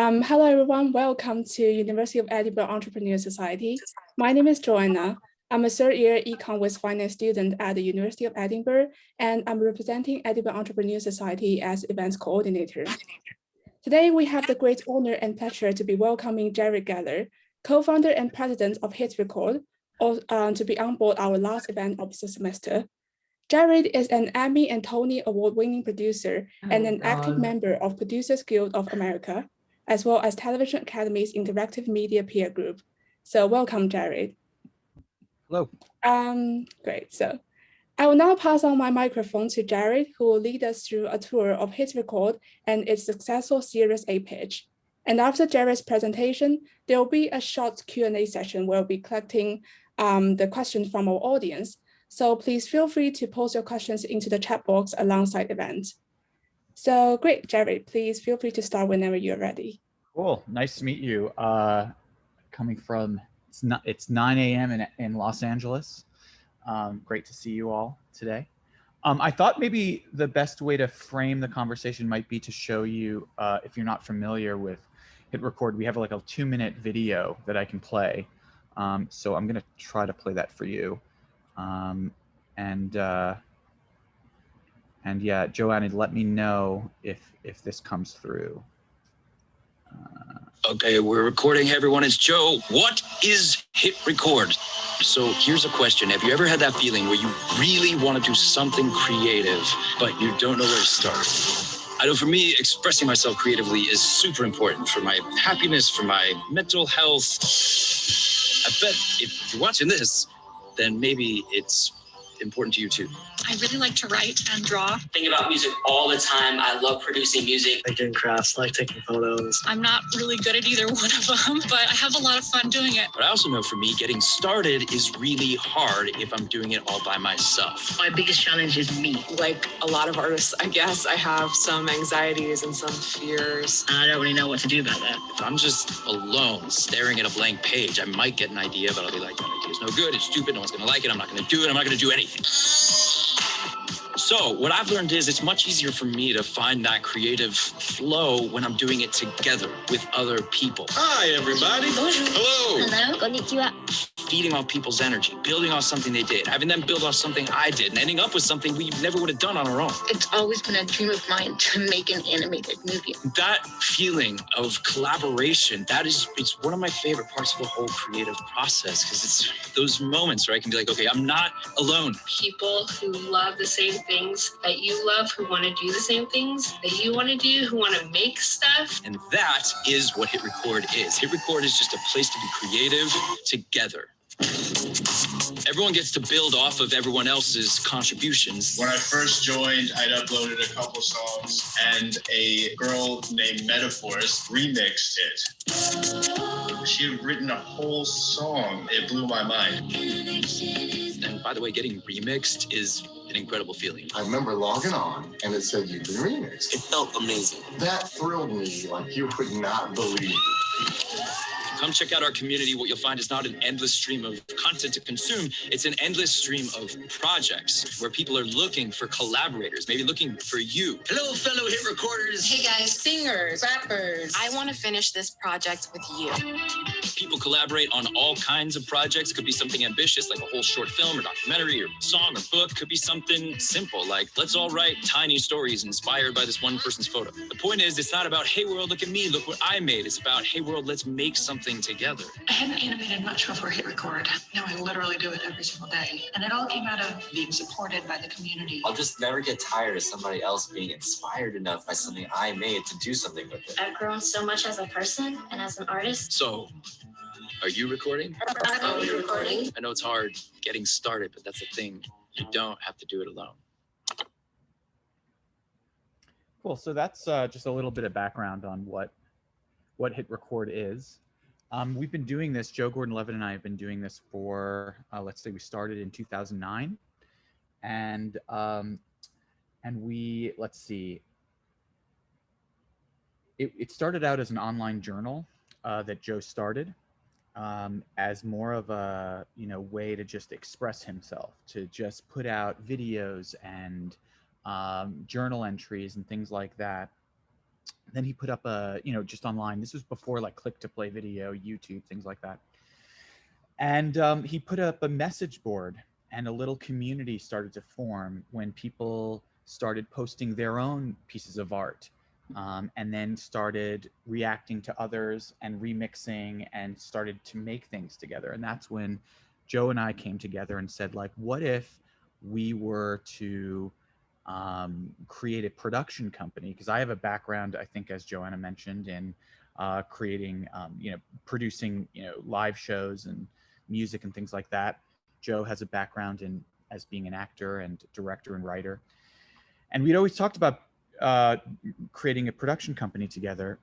Hello everyone, welcome to University of Edinburgh Entrepreneur Society. My name is Joanna. I'm a third-year Econ with Finance student at the University of Edinburgh, and I'm representing Edinburgh Entrepreneur Society as events coordinator. Today, we have the great honor and pleasure to be welcoming Jared Geller, co-founder and president of HitRecord, to be on board our last event of the semester. Jared is an Emmy and Tony award-winning producer and an active member of Producers Guild of America, as well as Television Academy's Interactive Media Peer Group. So welcome, Jared. Hello. Great. So I will now pass on my microphone to Jared, who will lead us through a tour of HitRecord and its successful Series A pitch. And after Jared's presentation, there will be a short Q&A session where we'll be collecting the questions from our audience. So please feel free to post your questions into the chat box alongside the event. So great, Jared, please feel free to start whenever you're ready. Cool, nice to meet you. Coming from, it's 9 a.m. in Los Angeles. Great to see you all today. I thought maybe the best way to frame the conversation might be to show you, if you're not familiar with HitRecord, we have like a 2-minute video that I can play. So I'm gonna try to play that for you. And yeah, Joanna, let me know if this comes through. Okay, we're recording. Hey everyone, it's Joe. What is HitRecord? So here's a question. Have you ever had that feeling where you really want to do something creative, but you don't know where to start? I know for me, expressing myself creatively is super important for my happiness, for my mental health. I bet if you're watching this, then maybe it's important to you too. I really like to write and draw. Think about music all the time. I love producing music. I like doing crafts, I like taking photos. I'm not really good at either one of them, but I have a lot of fun doing it. But I also know for me, getting started is really hard if I'm doing it all by myself. My biggest challenge is me. Like a lot of artists, I guess, I have some anxieties and some fears. I don't really know what to do about that. If I'm just alone, staring at a blank page, I might get an idea, but I'll be like, that idea's no good, it's stupid, no one's gonna like it, I'm not gonna do it, I'm not gonna do anything. So what I've learned is it's much easier for me to find that creative flow when I'm doing it together with other people. Hi, everybody. Bonjour. Hello. Hello. Konnichiwa. Feeding off people's energy, building off something they did, having them build off something I did, and ending up with something we never would have done on our own. It's always been a dream of mine to make an animated movie. That feeling of collaboration, it's one of my favorite parts of the whole creative process, because it's those moments where I can be like, okay, I'm not alone. People who love the same things that you love, who want to do the same things that you want to do, who want to make stuff. And that is what HitRecord is. HitRecord is just a place to be creative together. Everyone gets to build off of everyone else's contributions. When I first joined, I'd uploaded a couple songs, and a girl named Metaphors remixed it. She had written a whole song. It blew my mind. And by the way, getting remixed is an incredible feeling. I remember logging on, and it said you've been remixed. It felt amazing. That thrilled me like you would not believe. Come check out our community. What you'll find is not an endless stream of content to consume. It's an endless stream of projects where people are looking for collaborators, maybe looking for you. Hello, fellow hit recorders. Hey guys, singers, rappers. I want to finish this project with you. People collaborate on all kinds of projects. Could be something ambitious, like a whole short film or documentary or song or book. Could be something simple, like let's all write tiny stories inspired by this one person's photo. The point is, it's not about, hey world, look at me, look what I made. It's about, hey world, let's make something together. I hadn't animated much before HitRecord. Now I literally do it every single day. And it all came out of being supported by the community. I'll just never get tired of somebody else being inspired enough by something I made to do something with it. I've grown so much as a person and as an artist. So, are you recording? Are we recording? I know it's hard getting started, but that's the thing. You don't have to do it alone. Cool, so that's just a little bit of background on what HitRecord is. We've been doing this, Gordon Levitt and I have been doing this for, let's say we started in 2009. And we, let's see, it started out as an online journal that Joe started as more of a, way to just express himself, to just put out videos and journal entries and things like that. Then he put up a, just online. This was before like click to play video, YouTube, things like that. And he put up a message board, and a little community started to form when people started posting their own pieces of art, and then started reacting to others and remixing and started to make things together. And that's when Joe and I came together and said, like, what if we were to create a production company? Because I have a background, I think, as Joanna mentioned, in creating, producing, live shows and music and things like that. Joe has a background in as being an actor and director and writer. And we'd always talked about creating a production company together.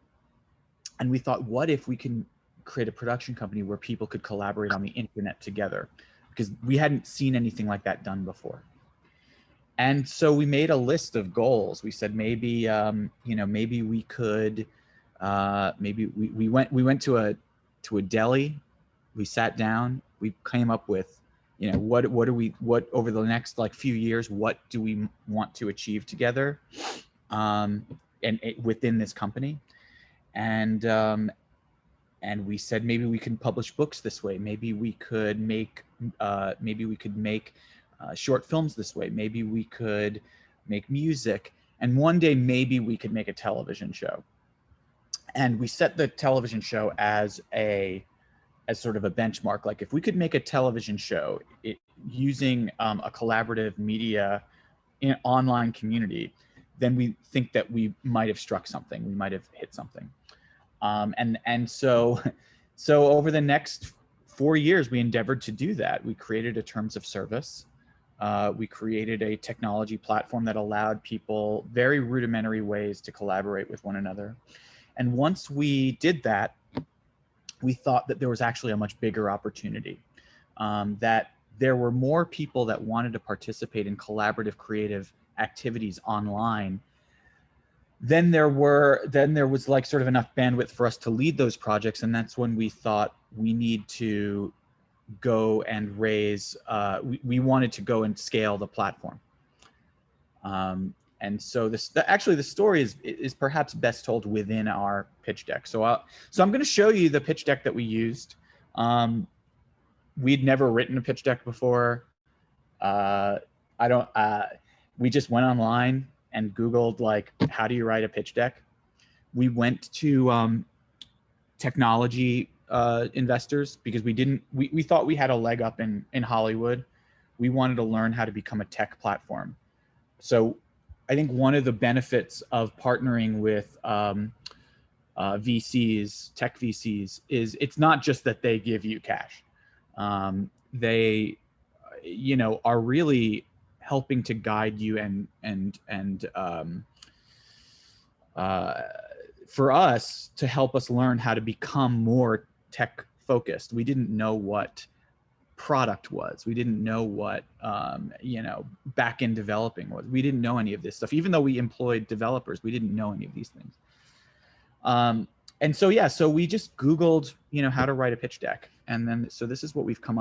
And we thought, what if we can create a production company where people could collaborate on the internet together? Because we hadn't seen anything like that done before. And so we made a list of goals. We said, maybe, maybe we could, maybe we went to a deli. We sat down, we came up with, what over the next like few years, what do we want to achieve together, within this company. And we said, maybe we can publish books this way. Maybe we could make, short films this way. Maybe we could make music. And one day, maybe we could make a television show. And we set the television show as sort of a benchmark. Like, if we could make a television show using a collaborative media online community, then we think that we might have struck something. We might have hit something. And so over the next 4 years, we endeavored to do that. We created a terms of service. We created a technology platform that allowed people very rudimentary ways to collaborate with one another. And once we did that, we thought that there was actually a much bigger opportunity, that there were more people that wanted to participate in collaborative creative activities online. Then there was like sort of enough bandwidth for us to lead those projects. And that's when we thought we need to go and raise, we wanted to go and scale the platform. And so actually the story is perhaps best told within our pitch deck. So I'm going to show you the pitch deck that we used. We'd never written a pitch deck before. We just went online and Googled, like, how do you write a pitch deck? We went to technology investors because we thought we had a leg up in Hollywood. We wanted to learn how to become a tech platform. So I think one of the benefits of partnering with VCs, tech VCs, is it's not just that they give you cash. They, are really helping to guide you and for us to help us learn how to become more tech focused. We didn't know what product was. We didn't know what, back end developing was. We didn't know any of this stuff. Even though we employed developers, we didn't know any of these things. And so, yeah, so we just Googled, how to write a pitch deck. And then, so this is what we came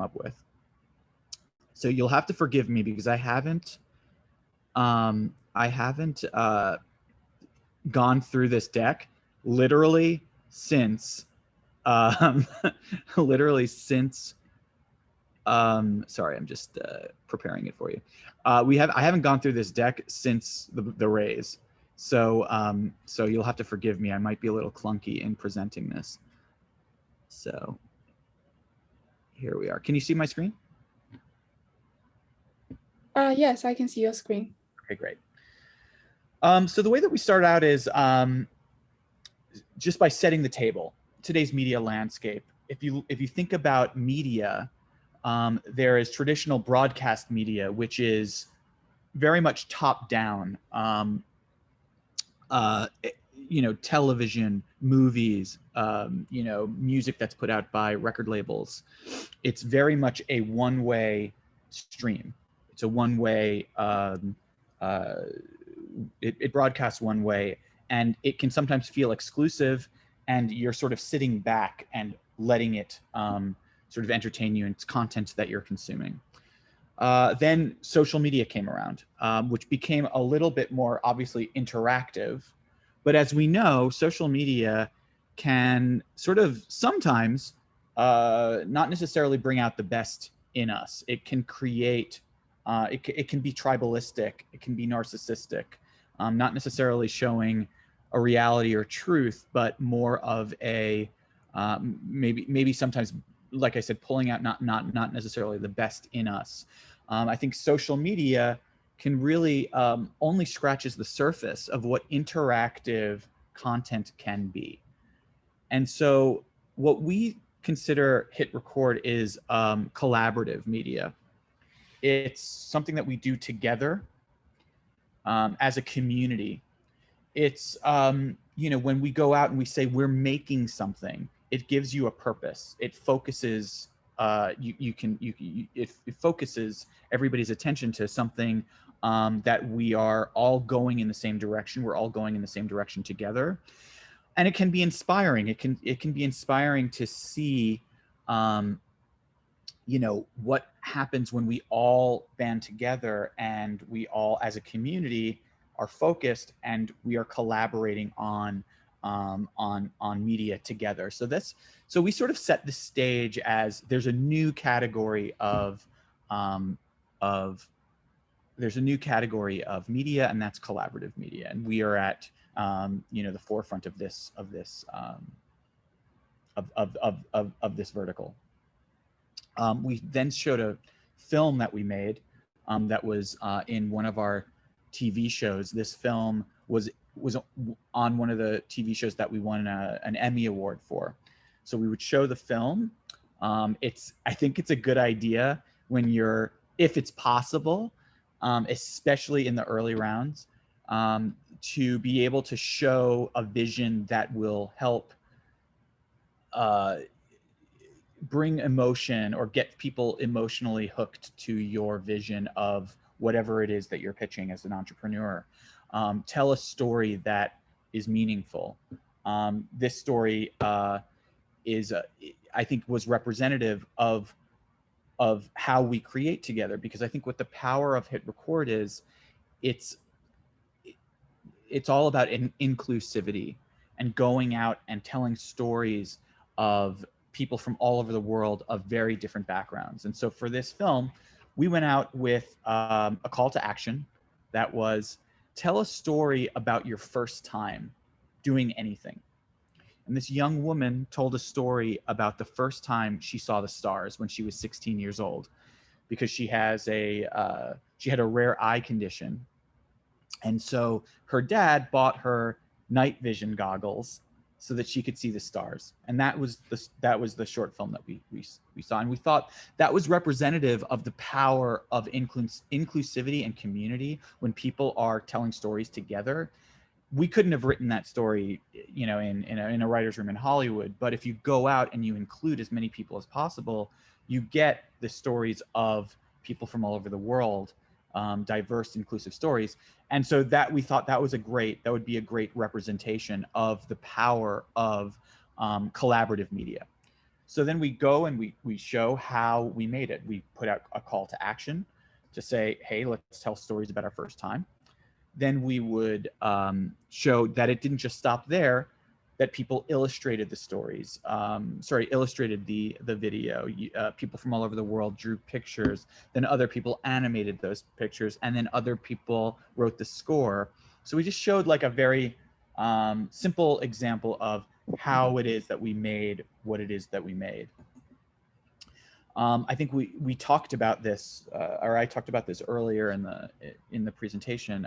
up with. So you'll have to forgive me because I haven't gone through this deck literally since, sorry, I'm just preparing it for you. I haven't gone through this deck since the raise. So you'll have to forgive me. I might be a little clunky in presenting this. So here we are. Can you see my screen? Yes, I can see your screen. Okay, great. So the way that we start out is just by setting the table. Today's media landscape. If you think about media, there is traditional broadcast media, which is very much top down. Television, movies, music that's put out by record labels. It's very much a one-way stream. It's a one-way, it broadcasts one way, and it can sometimes feel exclusive, and you're sort of sitting back and letting it sort of entertain you, and it's content that you're consuming. Then social media came around, which became a little bit more obviously interactive, But as we know, social media can sort of sometimes not necessarily bring out the best in us. It can create, it can be tribalistic, it can be narcissistic, not necessarily showing a reality or truth, but more of a maybe sometimes, like I said, pulling out not necessarily the best in us. I think social media can really only scratches the surface of what interactive content can be. And so what we consider HitRecord is collaborative media. It's something that we do together as a community. It's, you know, when we go out and we say we're making something, it gives you a purpose. It focuses, it focuses everybody's attention to something that we are all going in the same direction. We're all going in the same direction together. And it can be inspiring. It can be inspiring to see, you know, what happens when we all band together and we all, as a community, are focused and we are collaborating on media together. So we sort of set the stage as there's a new category of media, and that's collaborative media, and we are at you know, the forefront of this vertical. We then showed a film that we made that was in one of our TV shows. This film was on one of the TV shows that we won an Emmy Award for. So we would show the film. I think it's a good idea when you're, if it's possible, especially in the early rounds, to be able to show a vision that will help bring emotion or get people emotionally hooked to your vision of whatever it is that you're pitching as an entrepreneur. Tell a story that is meaningful. This story is, I think, was representative of how we create together, because I think what the power of HitRecord is, it's all about inclusivity and going out and telling stories of people from all over the world of very different backgrounds. And so for this film, we went out with a call to action that was, tell a story about your first time doing anything. And this young woman told a story about the first time she saw the stars when she was 16 years old, because she had a rare eye condition. And so her dad bought her night vision goggles so that she could see the stars. And that was the short film that we saw. And we thought that was representative of the power of inclusivity and community when people are telling stories together. We couldn't have written that story, you know, in a writer's room in Hollywood. But if you go out and you include as many people as possible, you get the stories of people from all over the world, diverse, inclusive stories. And so that we thought that would be a great representation of the power of collaborative media. So then we go and we show how we made it. We put out a call to action to say, hey, let's tell stories about our first time. Then we would show that it didn't just stop there, that people illustrated the stories, illustrated the video. People from all over the world drew pictures, then other people animated those pictures, and then other people wrote the score. So we just showed like a very simple example of how it is that we made what it is that we made. I think we talked about this, or I talked about this earlier in the presentation.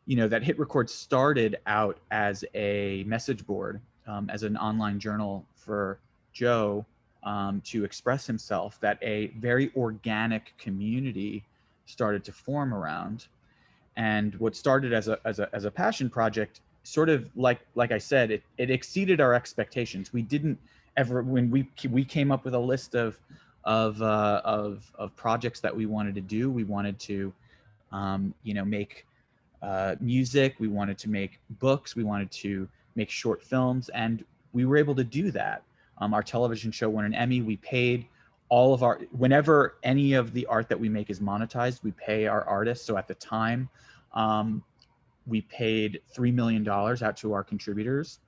You know, that HitRecord started out as a message board, as an online journal for Joe to express himself, that a very organic community started to form around. And what started as a passion project, sort of like I said, it exceeded our expectations. We didn't ever, when we came up with a list of projects that we wanted to do. We wanted to, you know, make music. We wanted to make books. We wanted to make short films, and we were able to do that. Our television show won an Emmy. We paid all of our, whenever any of the art that we make is monetized, we pay our artists. So at the time, we paid $3 million out to our contributors,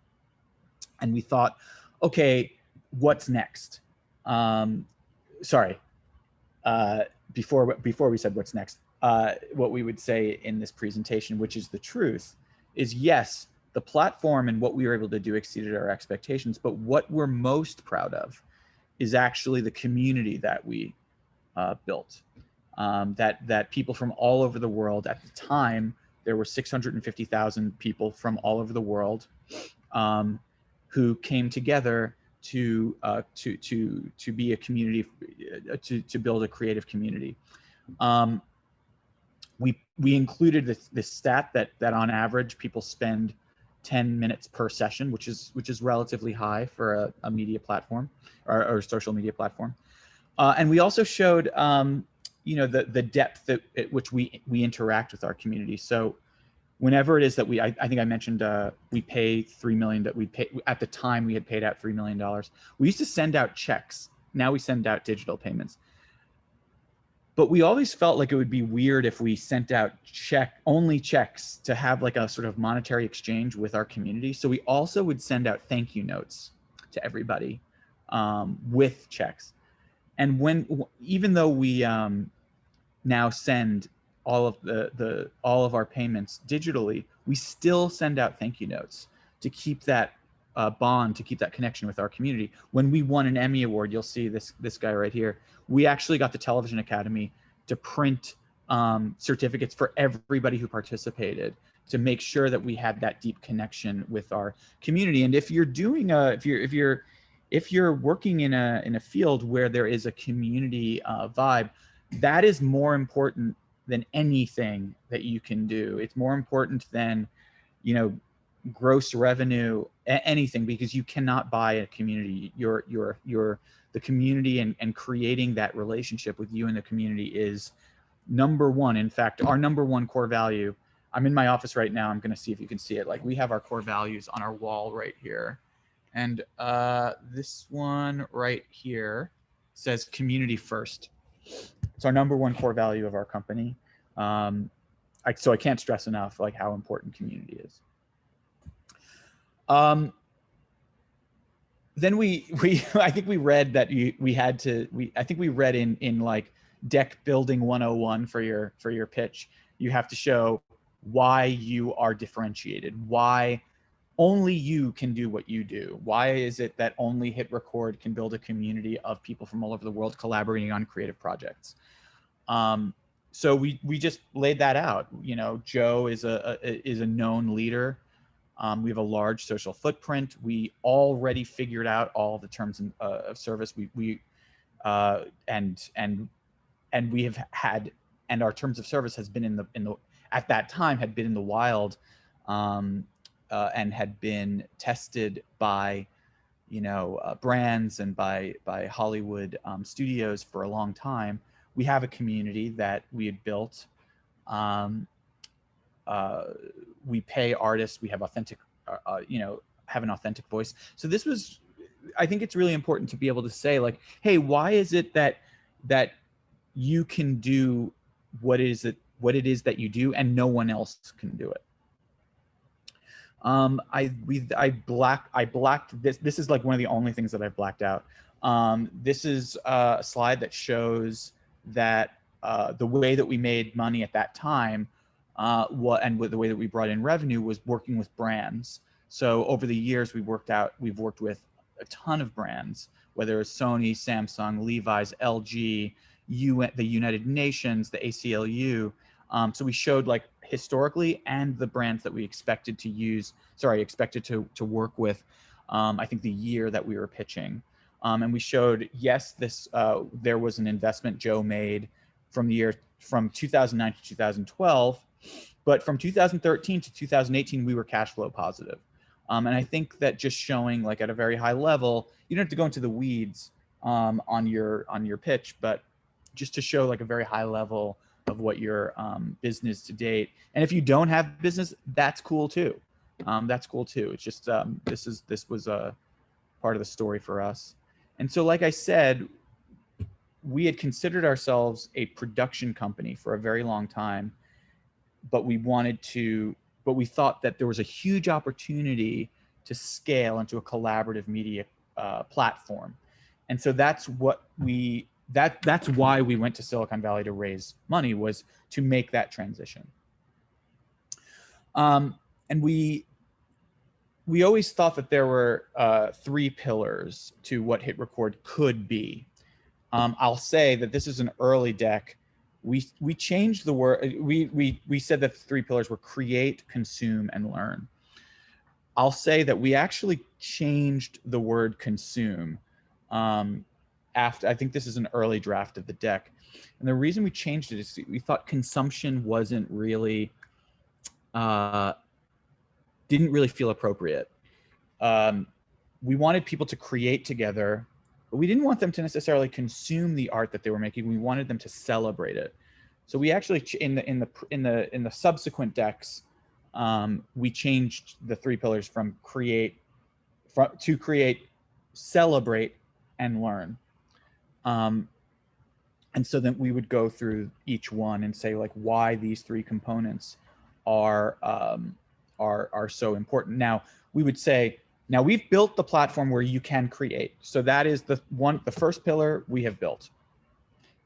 and we thought, okay, what's next? Before we said what's next, what we would say in this presentation, which is the truth, is yes, the platform and what we were able to do exceeded our expectations, but what we're most proud of is actually the community that we built. That people from all over the world, at the time, there were 650,000 people from all over the world who came together to be a community, to build a creative community. We included this stat that on average people spend 10 minutes per session, which is relatively high for a media platform or social media platform. And we also showed the depth at which we interact with our community. So whenever it is that I think I mentioned we pay $3 million, that we pay at the time we had paid out $3 million. We used to send out checks. Now we send out digital payments. But we always felt like it would be weird if we sent out only checks to have like a sort of monetary exchange with our community. So we also would send out thank you notes to everybody with checks. And even though we now send all of our payments digitally, we still send out thank you notes to keep that bond, to keep that connection with our community. When we won an Emmy Award, you'll see this guy right here. We actually got the Television Academy to print certificates for everybody who participated to make sure that we had that deep connection with our community. And if you're doing if you're working in a field where there is a community vibe, that is more important than anything that you can do. It's more important than, gross revenue, anything, because you cannot buy a community. The community and creating that relationship with you and the community is number one. In fact, our number one core value. I'm in my office right now. I'm going to see if you can see it. Like, we have our core values on our wall right here. And this one right here says community first. It's our number one core value of our company. So I can't stress enough like how important community is. Then I think we read that I think we read in like deck building 101 for your pitch, you have to show why you are differentiated, why only you can do what you do. Why is it that only HitRecord can build a community of people from all over the world collaborating on creative projects? So we just laid that out. Joe is a known leader. We have a large social footprint. We already figured out all the terms of service. And we have had, and our terms of service has been in the at that time had been in the wild, and had been tested by, brands and by Hollywood studios for a long time. We have a community that we had built. We pay artists. We have authentic, have an authentic voice. So this was, I think it's really important to be able to say like, hey, why is it that you can do what it is that you do and no one else can do it? I blacked this. This is like one of the only things that I've blacked out. This is a slide that shows that the way that we made money at that time, and with the way that we brought in revenue was working with brands. So over the years, we've worked with a ton of brands, whether it's Sony, Samsung, Levi's, LG, the United Nations, the ACLU. So we showed like historically and the brands that we expected to work with, I think the year that we were pitching. And we showed, yes, there was an investment Joe made from 2009 to 2012, but from 2013 to 2018, we were cash flow positive. And I think that just showing like at a very high level, you don't have to go into the weeds on your pitch, but just to show like a very high level of what your business to date. And if you don't have business, that's cool too. It's just this was a part of the story for us. And so, like I said, we had considered ourselves a production company for a very long time, but we wanted to but we thought that there was a huge opportunity to scale into a collaborative media platform. And so that's what that's why we went to Silicon Valley to raise money, was to make that transition. And we always thought that there were 3 pillars to what HitRecord could be. I'll say that this is an early deck. We changed the word. We said that the 3 pillars were create, consume, and learn. I'll say that we actually changed the word consume after, I think this is an early draft of the deck. And the reason we changed it is we thought consumption wasn't really, didn't really feel appropriate. We wanted people to create together, but we didn't want them to necessarily consume the art that they were making. We wanted them to celebrate it. So we actually, in the subsequent decks, we changed the 3 pillars from create, to create, celebrate, and learn. And so then we would go through each one and say like why these 3 components are so important. Now we would say, now we've built the platform where you can create. So that is the first pillar we have built.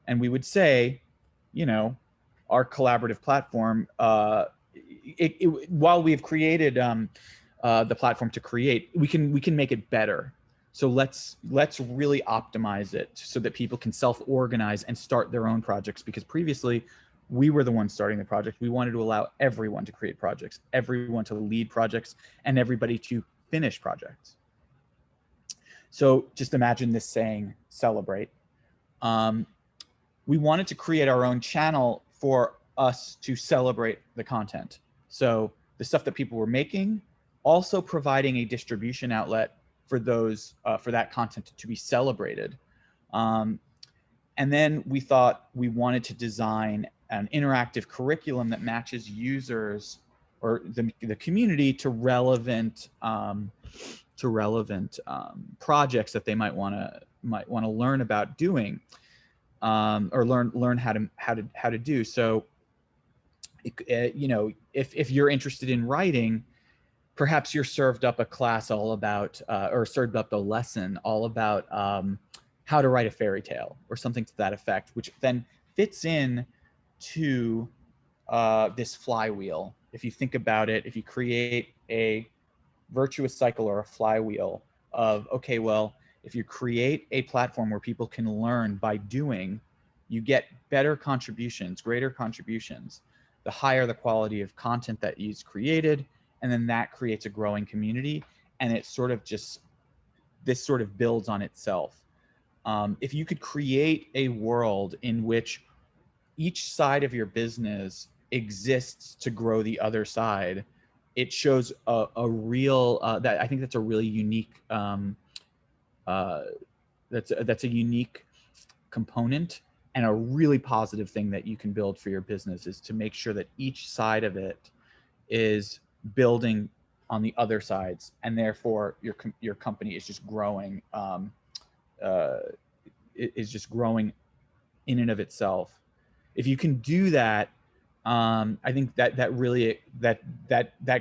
And we would say, you know, our collaborative platform, while we've created the platform to create, we can make it better. So let's really optimize it so that people can self-organize and start their own projects, because previously we were the ones starting the project. We wanted to allow everyone to create projects, everyone to lead projects, and everybody to finish projects. So just imagine this saying, celebrate. We wanted to create our own channel for us to celebrate the content. So the stuff that people were making, also providing a distribution outlet for those, for that content to be celebrated. And then we thought we wanted to design an interactive curriculum that matches users or the community to relevant projects that they might want to learn about doing, or learn how to do. So, you know, if you're interested in writing, perhaps you're served up a class all about, or served up a lesson all about how to write a fairy tale or something to that effect, which then fits in to this flywheel. If you think about it, if you create a virtuous cycle or a flywheel of, okay, well, if you create a platform where people can learn by doing, you get better contributions, greater contributions, the higher the quality of content that is created, and then that creates a growing community, and it sort of just, this sort of builds on itself. If you could create a world in which each side of your business exists to grow the other side, it shows a real, that I think that's a really unique, that's a unique component and a really positive thing that you can build for your business, is to make sure that each side of it is building on the other sides, and therefore your company is just growing, is just growing in and of itself. If you can do that, I think that really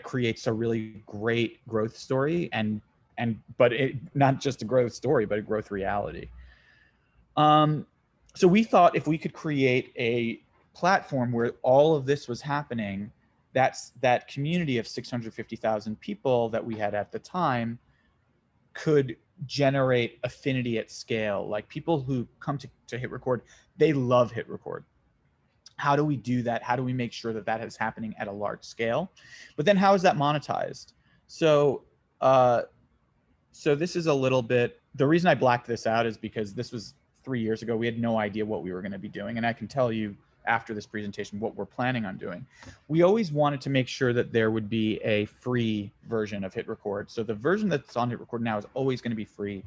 creates a really great growth story, but not just a growth story, but a growth reality. So we thought if we could create a platform where all of this was happening, that community of 650,000 people that we had at the time could generate affinity at scale. Like people who come to HitRecord, they love HitRecord. How do we do that? How do we make sure that that is happening at a large scale? But then how is that monetized? So, so this is a little bit, the reason I blacked this out is because this was 3 years ago. We had no idea what we were going to be doing. And I can tell you after this presentation what we're planning on doing. We always wanted to make sure that there would be a free version of HitRecord. So the version that's on HitRecord now is always going to be free.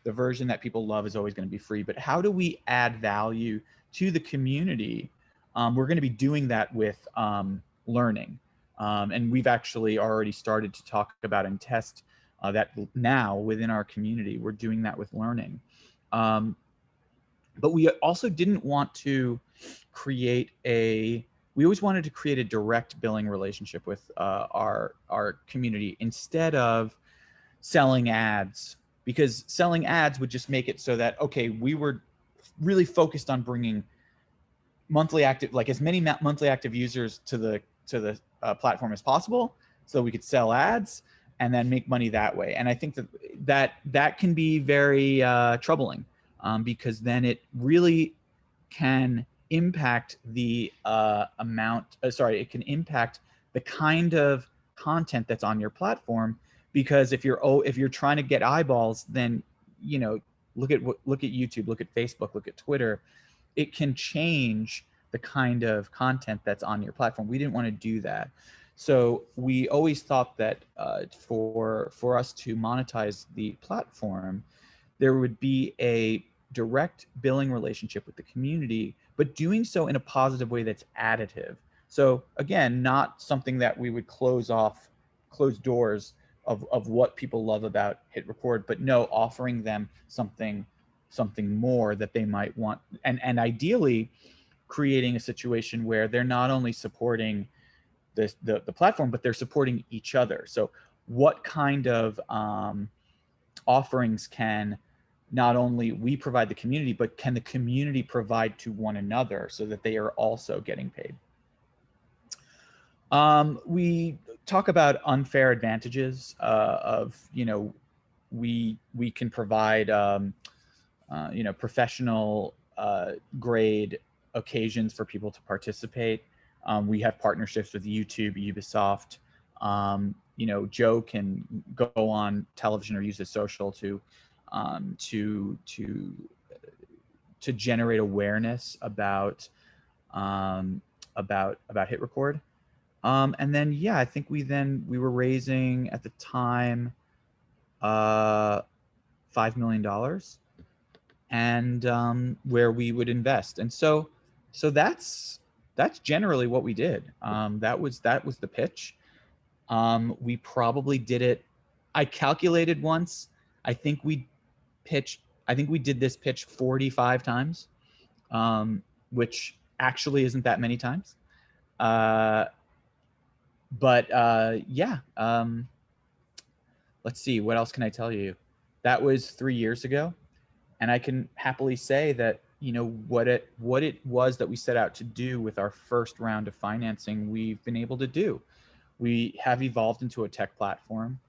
The version that people love is always going to be free. But how do we add value to the community? We're going to be doing that with learning. And we've actually already started to talk about and test that now within our community. We're doing that with learning. But we also didn't want to create we we always wanted to create a direct billing relationship with our community instead of selling ads, because selling ads would just make it so that, okay, we were really focused on bringing monthly active, like as many monthly active users to the platform as possible, so we could sell ads and then make money that way. And I think that can be very troubling, because then it really can impact the it can impact the kind of content that's on your platform. Because if you're trying to get eyeballs, then, you know, look at YouTube, look at Facebook, look at Twitter. It can change the kind of content that's on your platform. We didn't want to do that. So we always thought that for us to monetize the platform, there would be a direct billing relationship with the community, but doing so in a positive way that's additive. So again, not something that we would close doors of what people love about HitRecord, but no, offering them something more that they might want, and ideally creating a situation where they're not only supporting the platform, but they're supporting each other. So what kind of offerings can not only we provide the community, but can the community provide to one another so that they are also getting paid? We talk about unfair advantages of, you know, we can provide, you know, professional grade occasions for people to participate. We have partnerships with YouTube, Ubisoft. You know, Joe can go on television or use his social to generate awareness about HitRecord. And then, yeah, I think we were raising at the time $5 million, and where we would invest. And so that's generally what we did. That was the pitch. We probably did it. I calculated once. I think we did this pitch 45 times, which actually isn't that many times. Yeah, let's see, what else can I tell you? That was 3 years ago. And I can happily say that, you know, what it was that we set out to do with our first round of financing, we've been able to do. We have evolved into a tech platform.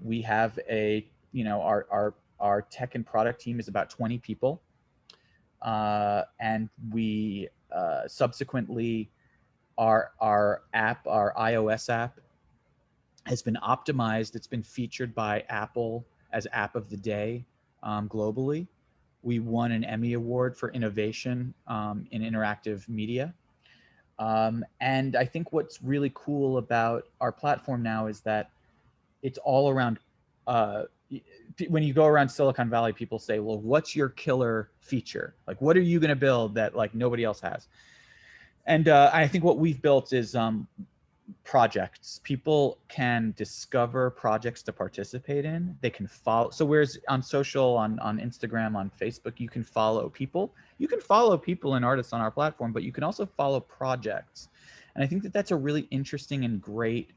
We have you know, our tech and product team is about 20 people. And we subsequently, our app, our iOS app, has been optimized. It's been featured by Apple as App of the Day globally. We won an Emmy Award for innovation in interactive media. And I think what's really cool about our platform now is that it's all around, when you go around Silicon Valley, people say, well, what's your killer feature? Like, what are you going to build that like nobody else has? And I think what we've built is projects. People can discover projects to participate in. They can follow. So whereas on social, on Instagram, on Facebook, you can follow people. You can follow people and artists on our platform, but you can also follow projects. And I think that that's a really interesting and great,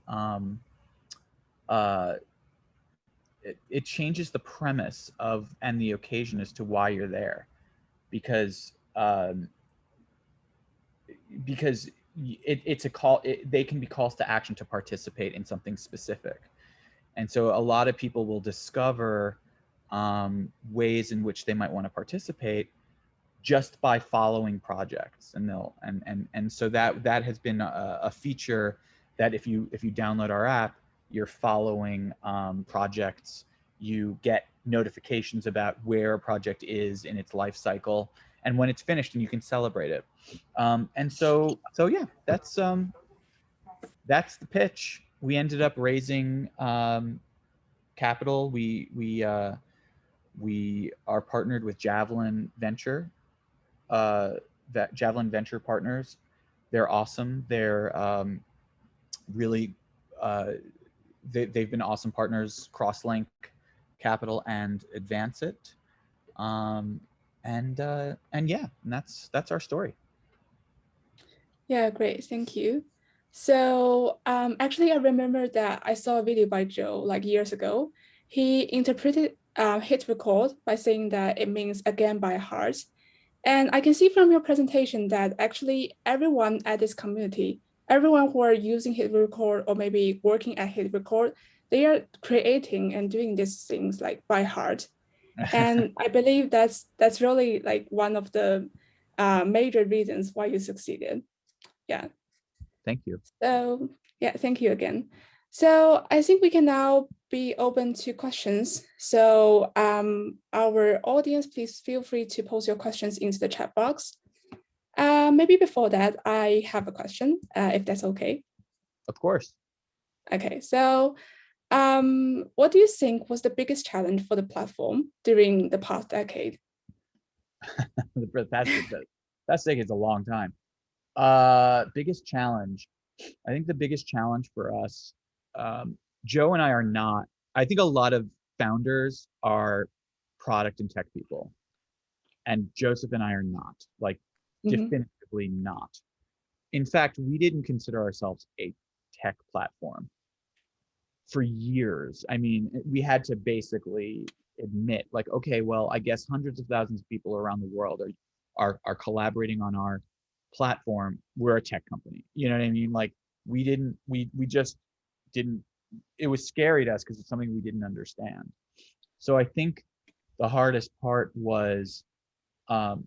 it changes the premise of and the occasion as to why you're there, because it's a call. They can be calls to action to participate in something specific, and so a lot of people will discover ways in which they might want to participate just by following projects, and they'll and so that has been a feature that if you download our app, you're following projects. You get notifications about where a project is in its life cycle and when it's finished, and you can celebrate it. And so yeah, that's the pitch. We ended up raising capital. We are partnered with Javelin Venture, Javelin Venture Partners. They're awesome. They're really they've been awesome partners. Crosslink Capital and Advance It. And yeah, and that's our story. Yeah, great. Thank you. So actually, I remember that I saw a video by Joe like years ago. He interpreted hit record by saying that it means again by heart. And I can see from your presentation that actually everyone at this community, everyone who are using HitRecord or maybe working at HitRecord, they are creating and doing these things like by heart. And I believe that's really like one of the major reasons why you succeeded. Yeah. Thank you. So yeah, thank you again. So I think we can now be open to questions. So our audience, please feel free to post your questions into the chat box. Maybe before that, I have a question, if that's okay. Of course. Okay, so what do you think was the biggest challenge for the platform during the past decade? The past decade is a long time. Biggest challenge. I think the biggest challenge for us, Joe and I are not, I think a lot of founders are product and tech people, and Joseph and I are not, like definitively not. In fact, we didn't consider ourselves a tech platform for years. I mean, we had to basically admit like, okay, well, I guess hundreds of thousands of people around the world are collaborating on our platform. We're a tech company. You know what I mean? Like we just didn't, it was scary to us because it's something we didn't understand. So I think the hardest part was, and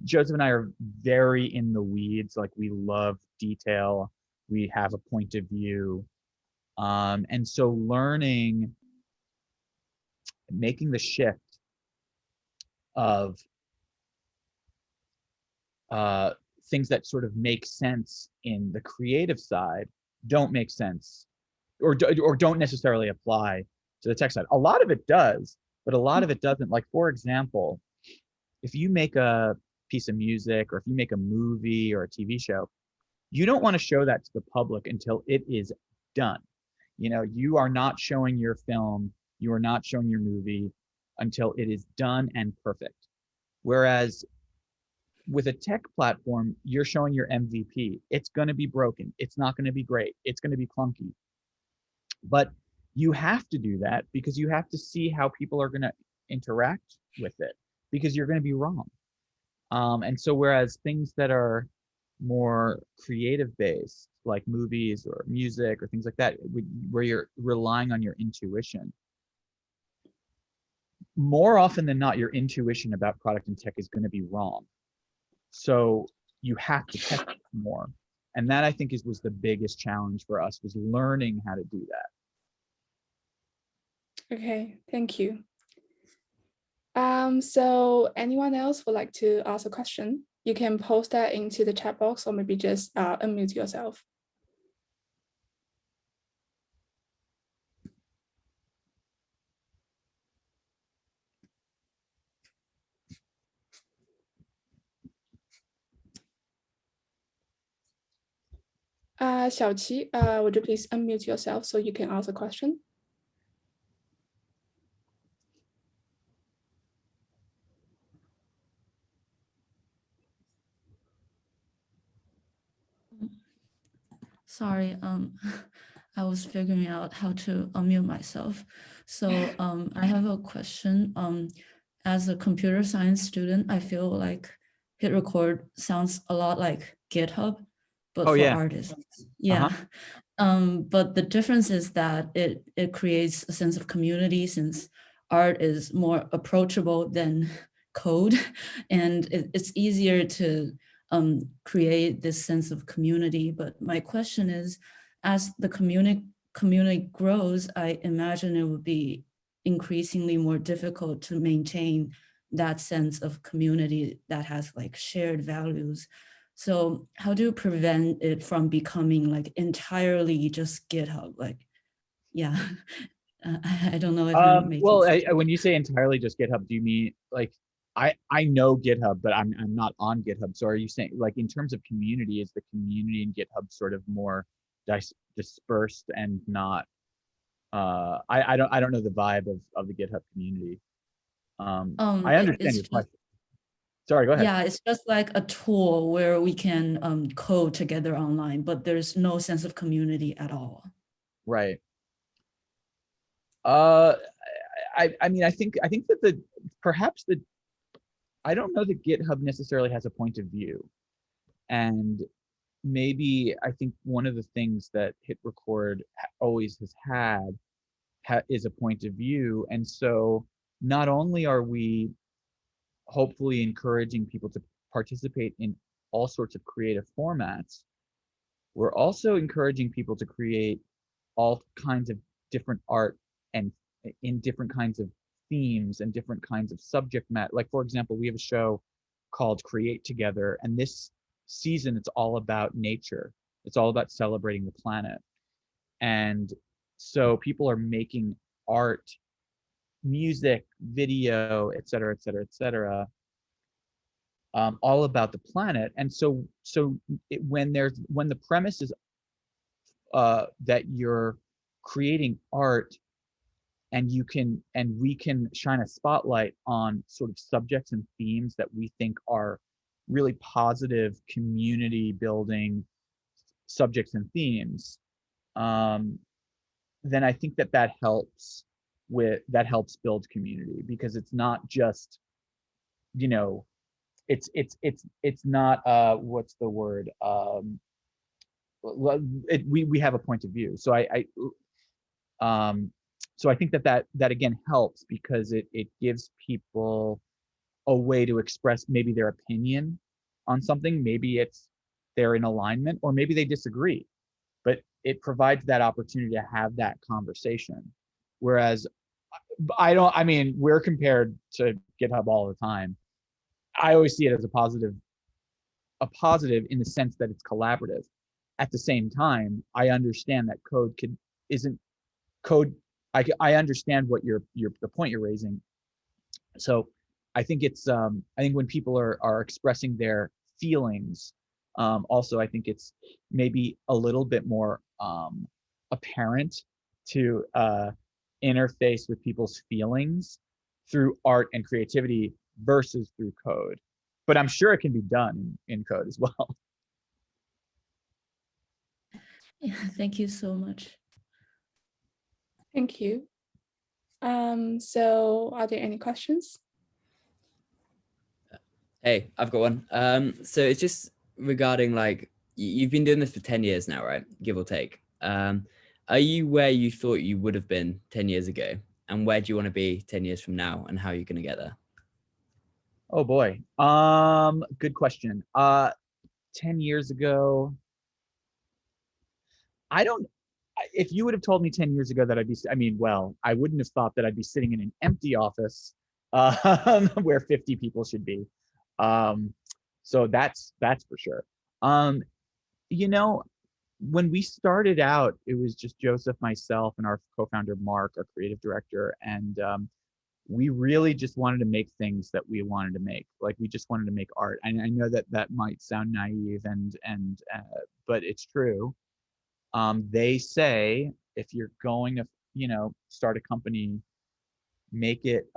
Joseph and I are very in the weeds. Like we love detail. We have a point of view. And so making the shift of things that sort of make sense in the creative side don't make sense or don't necessarily apply to the tech side. A lot of it does, but a lot of it doesn't. Like, for example, if you make a piece of music or if you make a movie or a TV show, you don't want to show that to the public until it is done. You know, you are not showing your film, you are not showing your movie until it is done and perfect. Whereas with a tech platform, you're showing your MVP. It's going to be broken. It's not going to be great. It's going to be clunky. But you have to do that because you have to see how people are going to interact with it, because you're going to be wrong. And so whereas things that are more creative based, like movies or music or things like that, where you're relying on your intuition, more often than not, your intuition about product and tech is going to be wrong. So you have to test it more. And that, I think, was the biggest challenge for us, was learning how to do that. Okay, thank you. So anyone else would like to ask a question? You can post that into the chat box or maybe just unmute yourself. Xiaoqi, would you please unmute yourself so you can ask a question? Sorry, I was figuring out how to unmute myself. So I have a question. As a computer science student, I feel like HitRecord sounds a lot like GitHub, but for artists. Yeah. But the difference is that it creates a sense of community, since art is more approachable than code, and it's easier to create this sense of community. But my question is, as the community grows, I imagine it would be increasingly more difficult to maintain that sense of community that has like shared values. So how do you prevent it from becoming like entirely just GitHub? Like, yeah, I don't know if I'm making sense. When you say entirely just GitHub, do you mean like, I know GitHub, but I'm not on GitHub. So are you saying, like, in terms of community, is the community in GitHub sort of more dispersed and not? I don't know the vibe of the GitHub community. I understand your question. Sorry, go ahead. Yeah, it's just like a tool where we can code together online, but there's no sense of community at all. Right. I mean, I think that perhaps I don't know that GitHub necessarily has a point of view, and maybe I think one of the things that HitRecord always has had is a point of view, and so not only are we hopefully encouraging people to participate in all sorts of creative formats, we're also encouraging people to create all kinds of different art and in different kinds of themes and different kinds of subject matter. Like, for example, we have a show called Create Together, and this season it's all about nature. It's all about celebrating the planet. And so people are making art, music, video, et cetera, et cetera, et cetera, all about the planet. And so when the premise is that you're creating art and we can shine a spotlight on sort of subjects and themes that we think are really positive community building subjects and themes, then I think that helps build community, because it's not just, you know, it's not what's the word, we have a point of view. So so I think that again helps, because it gives people a way to express maybe their opinion on something. Maybe they're in alignment, or maybe they disagree, but it provides that opportunity to have that conversation. Whereas I mean, we're compared to GitHub all the time. I always see it as a positive in the sense that it's collaborative. At the same time, I understand that code isn't code. I understand what the point you're raising. So I think I think when people are expressing their feelings, also I think it's maybe a little bit more apparent to interface with people's feelings through art and creativity versus through code. But I'm sure it can be done in code as well. Yeah, thank you so much. Thank you. So are there any questions? Hey, I've got one. So it's just regarding, like, you've been doing this for 10 years now, right? Give or take. Are you where you thought you would have been 10 years ago? And where do you want to be 10 years from now? And how are you going to get there? Oh boy. Good question. 10 years ago, if you would have told me 10 years ago that I wouldn't have thought that I'd be sitting in an empty office where 50 people should be. So that's for sure. You know, when we started out, it was just Joseph, myself, and our co-founder, Mark, our creative director. And we really just wanted to make things that we wanted to make. Like, we just wanted to make art. And I know that might sound naive but it's true. They say, if you're going to, start a company, make it,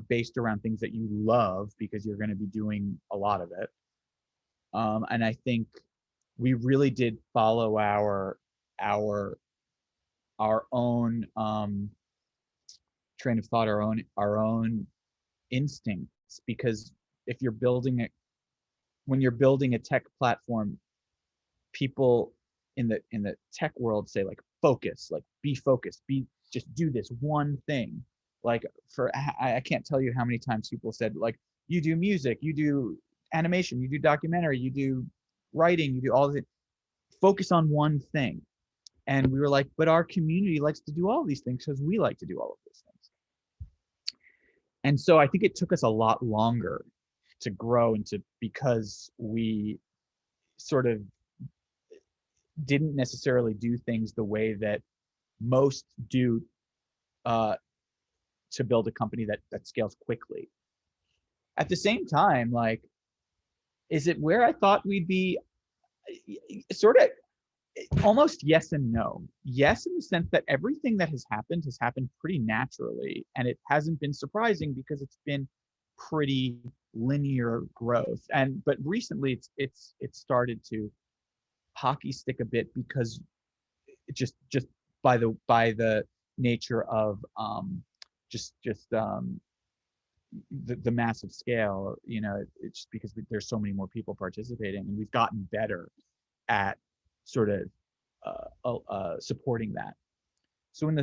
based around things that you love, because you're going to be doing a lot of it. And I think we really did follow our own train of thought, our own instincts, because if you're when you're building a tech platform, people in the tech world say, like, focus, like, be focused, just do this one thing. Like, I can't tell you how many times people said, like, you do music, you do animation, you do documentary, you do writing, you do all of it, focus on one thing. And we were like, but our community likes to do all these things because we like to do all of those things. And so I think it took us a lot longer to grow because we sort of didn't necessarily do things the way that most do to build a company that scales quickly. At the same time, like, is it where I thought we'd be? Sort of, almost yes and no. Yes, in the sense that everything that has happened pretty naturally, and it hasn't been surprising because it's been pretty linear growth, but recently it's started to hockey stick a bit because just by the nature of the massive scale, it's just because there's so many more people participating, and we've gotten better at sort of supporting that. So in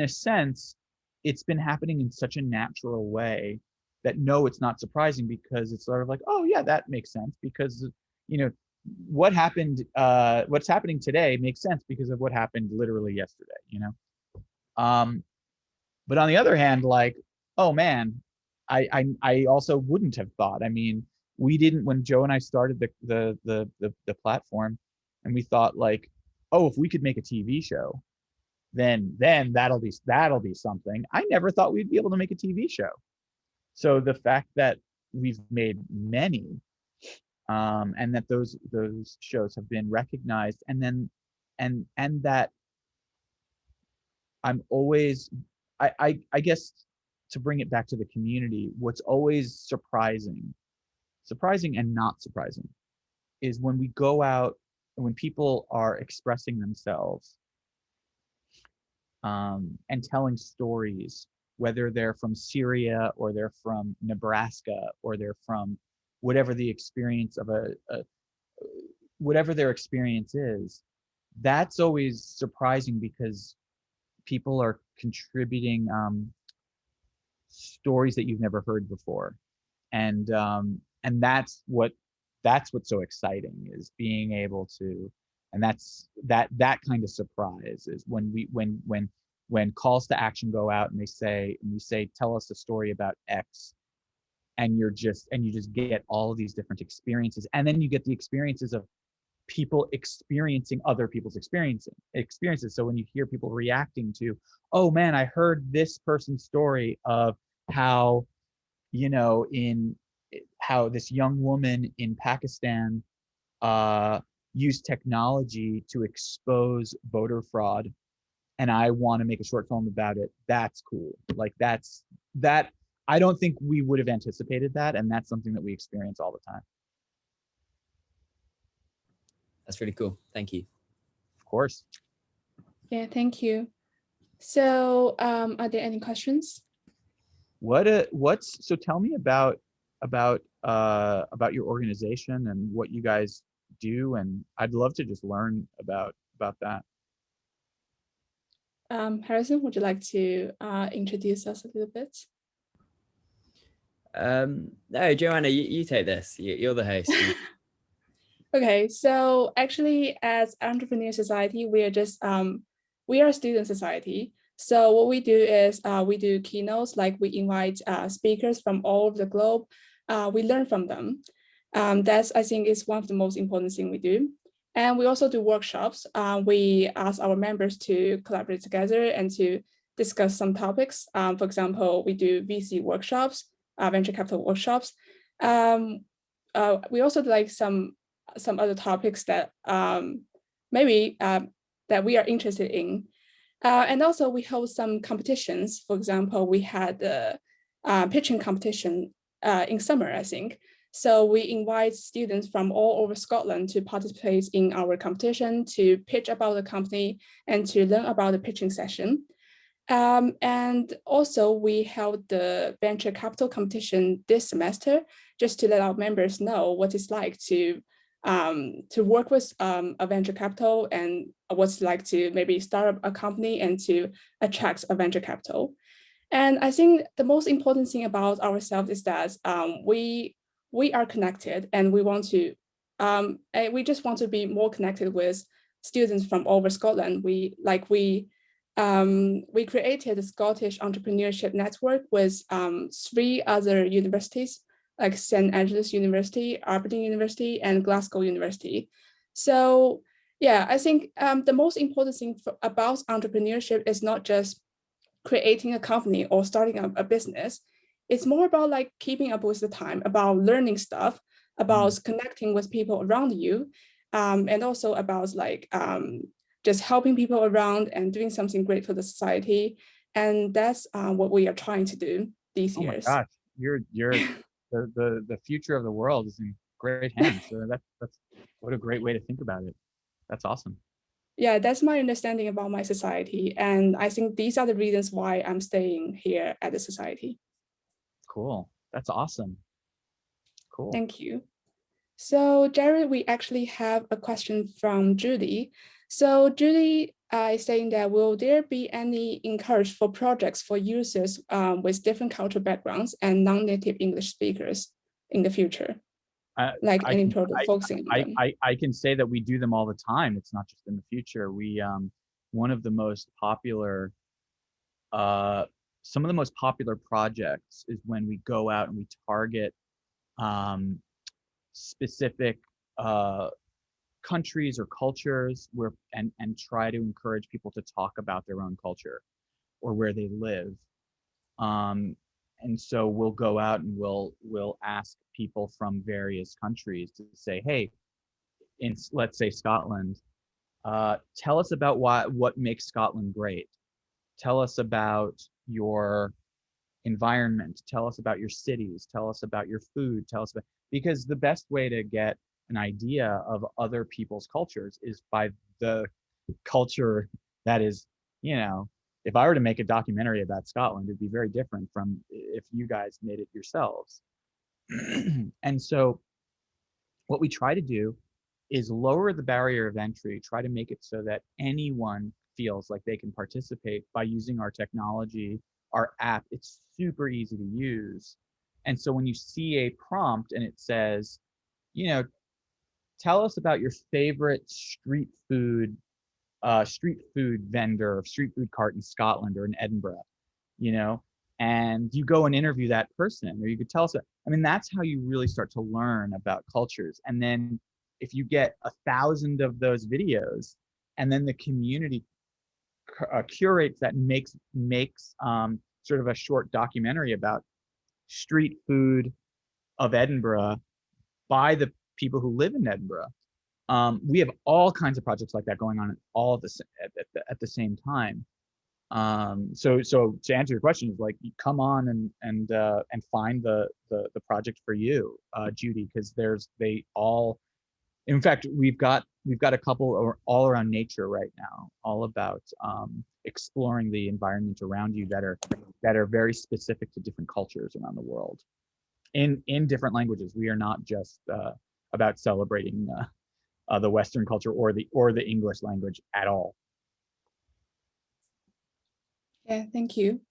a sense, it's been happening in such a natural way that no, it's not surprising, because it's sort of like, oh yeah, that makes sense, because what's happening today makes sense because of what happened literally yesterday. But on the other hand, like, oh man, I also wouldn't have thought. I mean, we didn't, when Joe and I started the platform, and we thought like, oh, if we could make a TV show, then that'll be something. I never thought we'd be able to make a TV show. So the fact that we've made many, and that those shows have been recognized, and that I'm always, I guess, to bring it back to the community, what's always surprising and not surprising is when we go out and when people are expressing themselves and telling stories, whether they're from Syria or they're from Nebraska or they're from whatever the experience of whatever their experience is, that's always surprising, because people are contributing stories that you've never heard before, and that's what's so exciting, is being able to, and that's that kind of surprise is when calls to action go out and we say tell us a story about X, and you just get all of these different experiences, and then you get the experiences of people experiencing other people's experiences. So when you hear people reacting to, oh man, I heard this person's story of how, how this young woman in Pakistan used technology to expose voter fraud, and I want to make a short film about it. That's cool. Like that I don't think we would have anticipated that, and that's something that we experience all the time. That's really cool. Thank you. Of course. Yeah, thank you. So are there any questions? So tell me about your organization and what you guys do, and I'd love to just learn about that. Harrison, would you like to introduce us a little bit? No, Joanna, you take this. You're the host. Okay, so actually, as Entrepreneur Society, we are a student society. So what we do is we do keynotes, like we invite speakers from all over the globe. We learn from them. That's, I think, is one of the most important things we do. And we also do workshops. We ask our members to collaborate together and to discuss some topics. For example, we do VC workshops, venture capital workshops. We also do like some other topics that maybe that we are interested in. And also we hold some competitions. For example, we had the pitching competition in summer, I think. So we invite students from all over Scotland to participate in our competition, to pitch about the company and to learn about the pitching session. And also we held the venture capital competition this semester, just to let our members know what it's like to work with a venture capital, and what's like to maybe start up a company and to attract a venture capital. And I think the most important thing about ourselves is that we are connected, and we just want to be more connected with students from all over Scotland. We created a Scottish entrepreneurship network with 3 other universities, like St. Andrews University, Aberdeen University, and Glasgow University. So yeah, I think the most important thing about entrepreneurship is not just creating a company or starting a business. It's more about like keeping up with the time, about learning stuff, about connecting with people around you, and also about like just helping people around and doing something great for the society. And that's what we are trying to do these years. Oh my gosh, the future of the world is in great hands. So that's what a great way to think about it. That's awesome. Yeah, that's my understanding about my society. And I think these are the reasons why I'm staying here at the society. Cool. That's awesome. Cool. Thank you. So Jared, we actually have a question from Judy. So Judy is saying that will there be any encouragement for projects for users with different cultural backgrounds and non-native English speakers in the future? Like any project focusing on them? I can say that we do them all the time. It's not just in the future. We one of the most popular some of the most popular projects is when we go out and we target specific countries or cultures and try to encourage people to talk about their own culture or where they live. And so we'll go out and we'll ask people from various countries to say, hey, in let's say Scotland, tell us about what makes Scotland great. Tell us about your environment. Tell us about your cities. Tell us about your food. Tell us about, because the best way to get an idea of other people's cultures is by the culture that is, you know, if I were to make a documentary about Scotland, it'd be very different from if you guys made it yourselves. And so what we try to do is lower the barrier of entry, try to make it so that anyone feels like they can participate by using our technology, our app. It's super easy to use. And so when you see a prompt and it says, you know, tell us about your favorite street food vendor, street food cart in Scotland or in Edinburgh, you know, and you go and interview that person, or you could tell us, I mean, that's how you really start to learn about cultures. And then if you get 1,000 of those videos and then the community curates that, makes sort of a short documentary about street food of Edinburgh by the people who live in Edinburgh. We have all kinds of projects like that going on all at the same time. So to answer your question, is like, come on and find the project for you, Judy, because they all, in fact, we've got a couple all around nature right now, all about exploring the environment around you that are very specific to different cultures around the world, in different languages. We are not just about celebrating the Western culture or the English language at all. Yeah, thank you.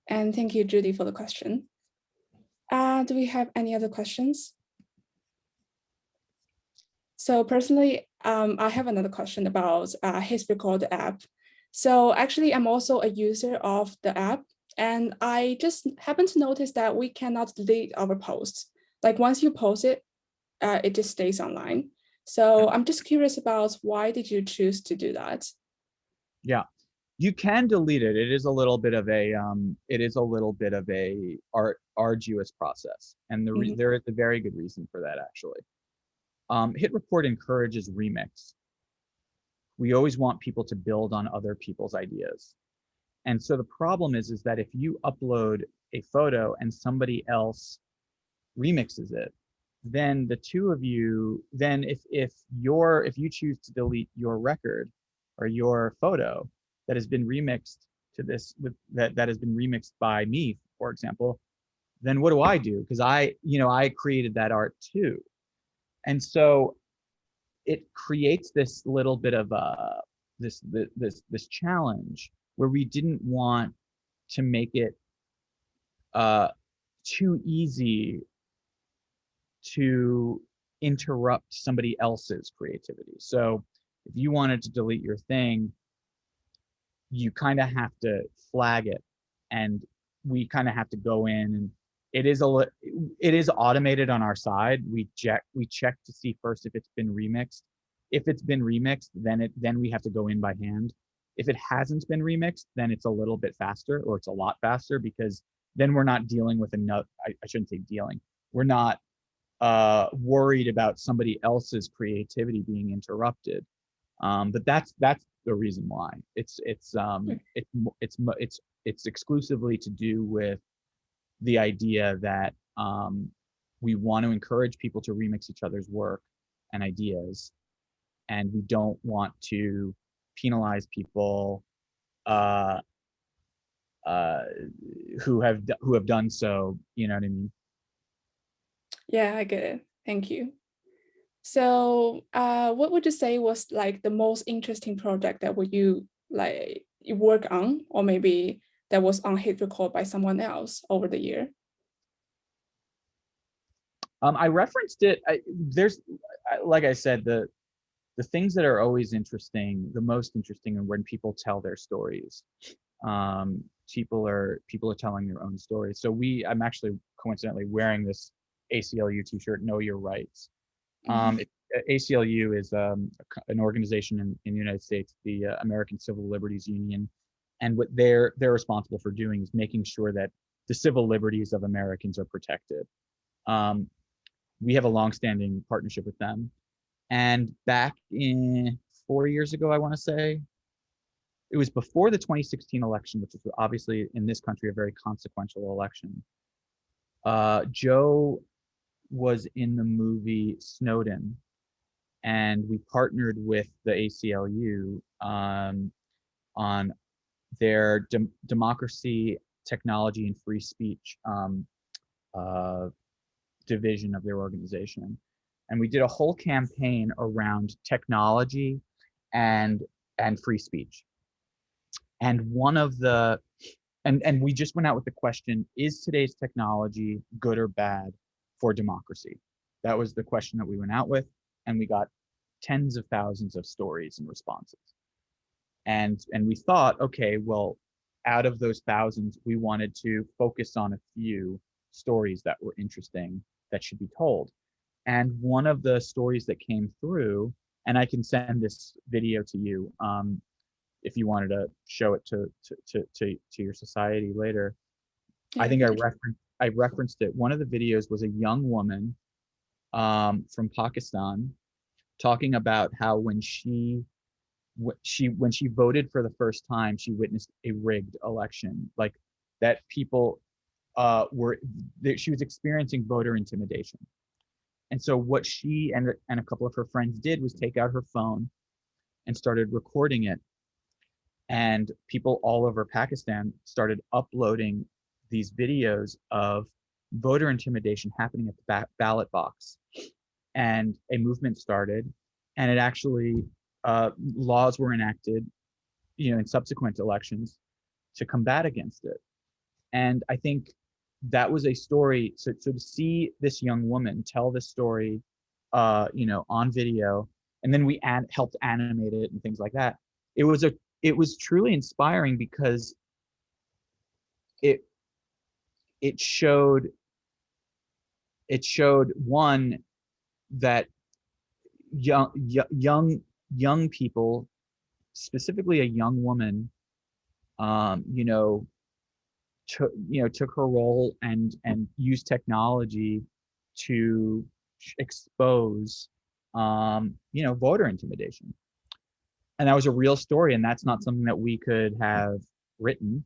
And thank you, Judy, for the question. Do we have any other questions? So personally, I have another question about HitRecord app. So actually, I'm also a user of the app, and I just happened to notice that we cannot delete our posts. Like once you post it, it just stays online. So I'm just curious about why did you choose to do that? Yeah, you can delete it. It is a little bit of a arduous process, and there is a very good reason for that, actually. HitRecord encourages remix. We always want people to build on other people's ideas. And so the problem is that if you upload a photo and somebody else remixes it, then the two of you, then if you choose to delete your record or your photo that has been remixed to this, that has been remixed by me, for example, then what do I do? Because I created that art too. And so it creates this little bit of this challenge where we didn't want to make it too easy to interrupt somebody else's creativity. So if you wanted to delete your thing, you kind of have to flag it, and we kind of have to go in, and it is automated on our side. We check to see first if it's been remixed. If it's been remixed, then we have to go in by hand. If it hasn't been remixed, then it's a little bit faster, or it's a lot faster, because then we're not dealing with I shouldn't say dealing. We're not worried about somebody else's creativity being interrupted. But that's the reason why. It's exclusively to do with the idea that we want to encourage people to remix each other's work and ideas, and we don't want to penalize people who have done so. You know what I mean? Yeah, I get it. Thank you. So what would you say was like the most interesting project that you work on, or maybe that was on HitRecord by someone else over the year? I referenced it. Like I said, the things that are always interesting, the most interesting, are when people tell their stories. People are telling their own stories. So I'm actually coincidentally wearing this ACLU t-shirt, Know Your Rights. ACLU is an organization in the United States, the American Civil Liberties Union, and what they're responsible for doing is making sure that the civil liberties of Americans are protected. We have a longstanding partnership with them, and back in 4 years ago, I want to say, it was before the 2016 election, which was obviously in this country a very consequential election. Joe was in the movie Snowden, and we partnered with the ACLU on their democracy, technology, and free speech division of their organization. And we did a whole campaign around technology and free speech. And one of the, and we just went out with the question, is today's technology good or bad for democracy? That was the question that we went out with, and we got tens of thousands of stories and responses. And we thought, okay, well, out of those thousands, we wanted to focus on a few stories that were interesting that should be told. And one of the stories that came through, and I can send this video to you if you wanted to show it to your society later. Yeah, I think I referenced it. One of the videos was a young woman from Pakistan talking about how when she voted for the first time, she witnessed a rigged election, like that people she was experiencing voter intimidation. And so what she and a couple of her friends did was take out her phone and started recording it. And people all over Pakistan started uploading these videos of voter intimidation happening at the ballot box. And a movement started, and it actually, laws were enacted, in subsequent elections to combat against it. And I think that was a story. So to see this young woman tell this story, on video, and then we helped animate it and things like that. It was truly inspiring because it showed one, that young people, specifically a young woman, took her role and used technology to expose voter intimidation. And that was a real story, and that's not something that we could have written.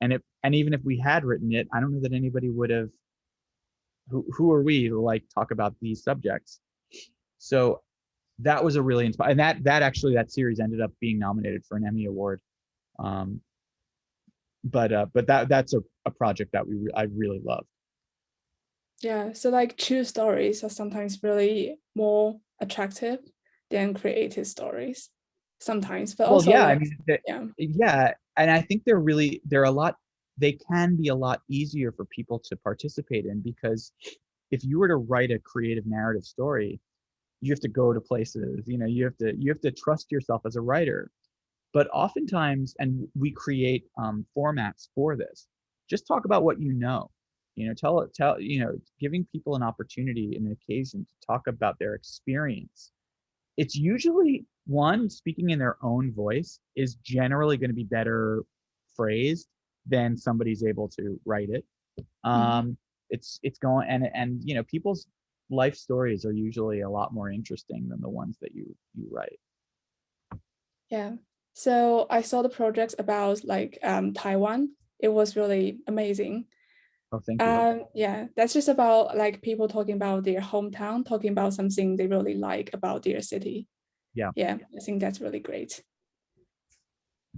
And even if we had written it, I don't know that anybody would have. Who are we to talk about these subjects? So that was a really inspiring, and that series ended up being nominated for an Emmy Award. But that's a project that I really love. Yeah, so true stories are sometimes really more attractive than creative stories sometimes, but also yeah, and I think they can be a lot easier for people to participate in, because if you were to write a creative narrative story, you have to go to places, you have to trust yourself as a writer. But oftentimes, and we create formats for this, just talk about what giving people an opportunity and an occasion to talk about their experience. It's usually, one, speaking in their own voice is generally going to be better phrased than somebody's able to write it. It's going, and people's life stories are usually a lot more interesting than the ones that you write. Yeah. So I saw the projects about Taiwan. It was really amazing. Oh, thank you. Yeah, that's just about like people talking about their hometown, talking about something they really like about their city. Yeah. Yeah, I think that's really great.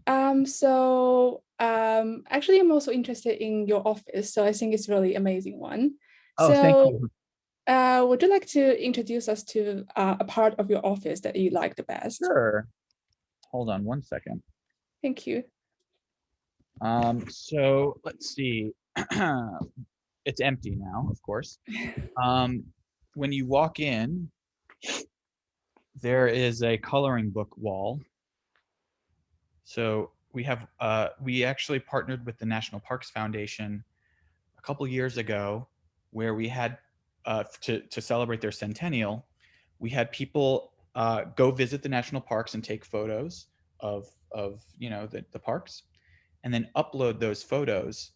Actually, I'm also interested in your office, so I think it's really amazing one. Oh, thank you. Would you like to introduce us to a part of your office that you like the best? Sure. Hold on one second. Thank you. So let's see. It's empty now, of course. When you walk in, there is a coloring book wall. So we actually partnered with the National Parks Foundation a couple years ago, where we had to celebrate their centennial, we had people go visit the national parks and take photos of the parks, and then upload those photos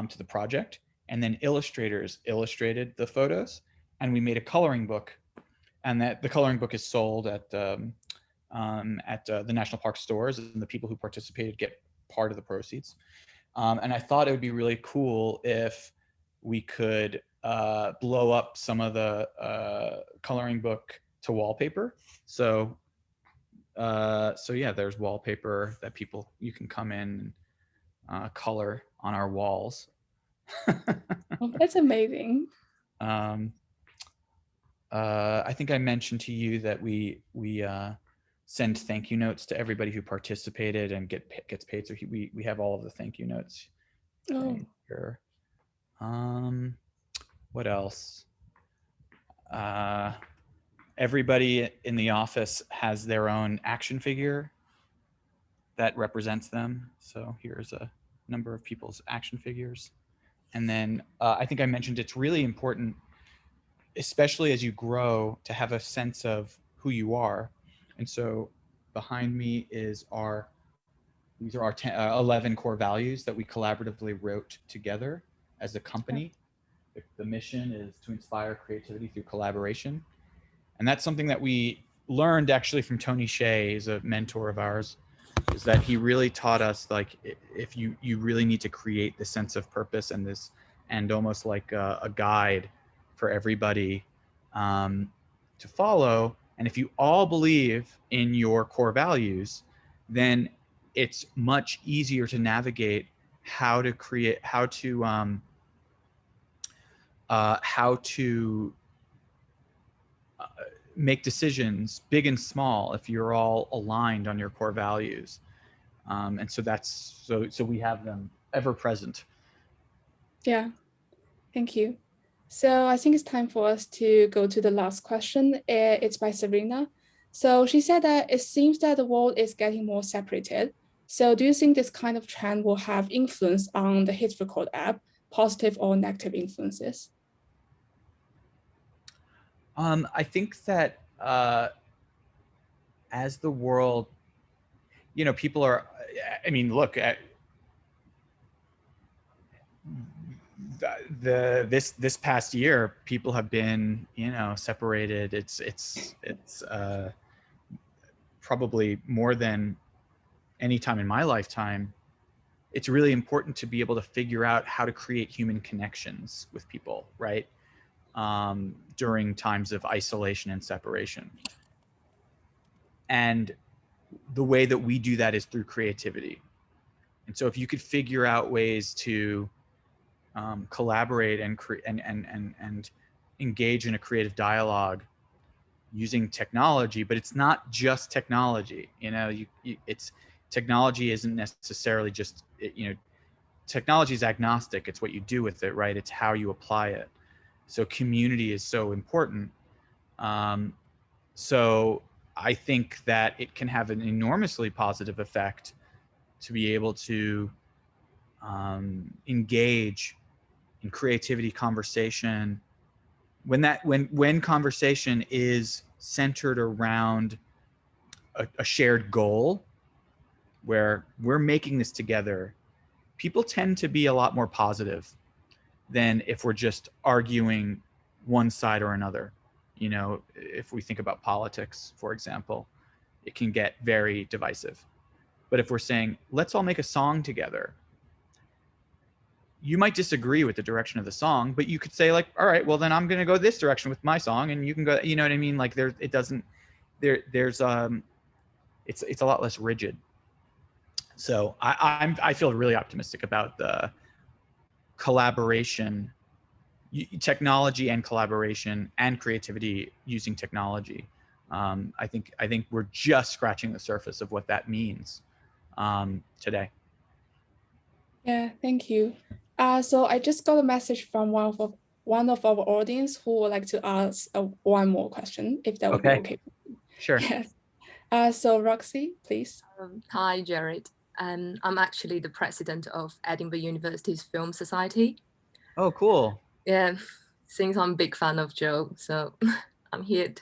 to the project, and then illustrators illustrated the photos, and we made a coloring book, and that the coloring book is sold at the national park stores, and the people who participated get part of the proceeds. And I thought it would be really cool if we could blow up some of the coloring book to wallpaper. So yeah, there's wallpaper that you can come in and color on our walls. Oh, that's amazing. I think I mentioned to you that we send thank you notes to everybody who participated and gets paid. So we have all of the thank you notes. Oh. Here. What else? Everybody in the office has their own action figure that represents them. So here's a number of people's action figures. And then I think I mentioned it's really important, especially as you grow, to have a sense of who you are. And so behind me these are our 11 core values that we collaboratively wrote together as a company. The mission is to inspire creativity through collaboration. And that's something that we learned actually from Tony Hsieh, who's a mentor of ours, is that he really taught us, like, if you really need to create this sense of purpose and almost like a guide for everybody to follow. And if you all believe in your core values, then it's much easier to navigate how to make decisions, big and small, if you're all aligned on your core values. And so we have them ever present. Yeah, thank you. So I think it's time for us to go to the last question. It's by Serena. So she said that it seems that the world is getting more separated. So do you think this kind of trend will have influence on the HitRecord app, positive or negative influences? I think that as the world, people are, look at this past year, people have been, separated. It's probably more than any time in my lifetime. It's really important to be able to figure out how to create human connections with people, right? During times of isolation and separation. And the way that we do that is through creativity. And so if you could figure out ways to collaborate and engage in a creative dialogue using technology, but it's not just technology. It's technology isn't necessarily just, technology is agnostic. It's what you do with it, right? It's how you apply it. So community is so important. So I think that it can have an enormously positive effect to be able to engage in creativity, conversation. When conversation is centered around a shared goal, where we're making this together, people tend to be a lot more positive than if we're just arguing one side or another. If we think about politics, for example, it can get very divisive. But if we're saying, let's all make a song together, you might disagree with the direction of the song, but you could say like, all right, well then I'm going to go this direction with my song, and you can go, you know what I mean? Like it's a lot less rigid. So I feel really optimistic about the collaboration, technology and collaboration and creativity using technology. I think we're just scratching the surface of what that means today. Yeah, thank you. So I just got a message from one of our audience who would like to ask one more question, if that would be okay. Sure. Yes. So Roxy, please. Hi, Jared. I'm actually the president of Edinburgh University's Film Society. Oh, cool. Yeah, since I'm a big fan of Joe, so I'm here.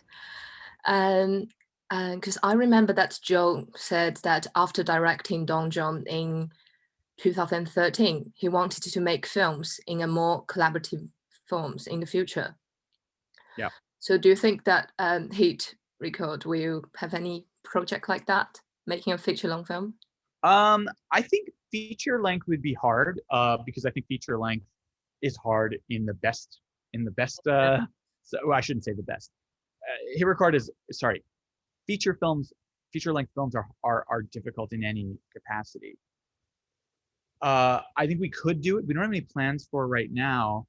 Because I remember that Joe said that after directing Don John in 2013, he wanted to make films in a more collaborative forms in the future. Yeah. So do you think that HitRecord will have any project like that, making a feature-long film? I think feature length would be hard because I think feature length is hard in the best. So I shouldn't say the best. HitRecord is feature length films are difficult in any capacity. I think we could do it. We don't have any plans for right now,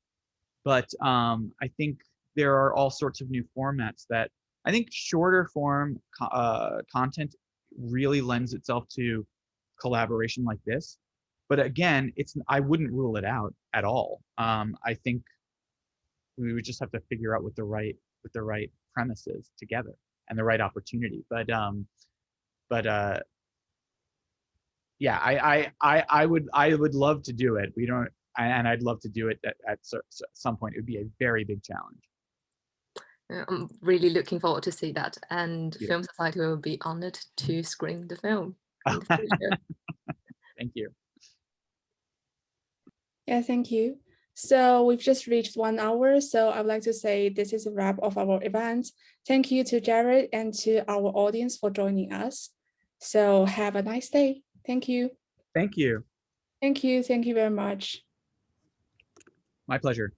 but I think there are all sorts of new formats that I think shorter form content really lends itself to collaboration like this. But again, I wouldn't rule it out at all. I think we would just have to figure out what the right premises together and the right opportunity. But yeah, I would love to do it. And I'd love to do it at some point. It would be a very big challenge. I'm really looking forward to see that, and Film Society will be honored to screen the film in the future. Thank you. Yeah, thank you. So we've just reached 1 hour. So I'd like to say this is a wrap of our event. Thank you to Jared and to our audience for joining us. So have a nice day. Thank you. Thank you. Thank you. Thank you very much. My pleasure.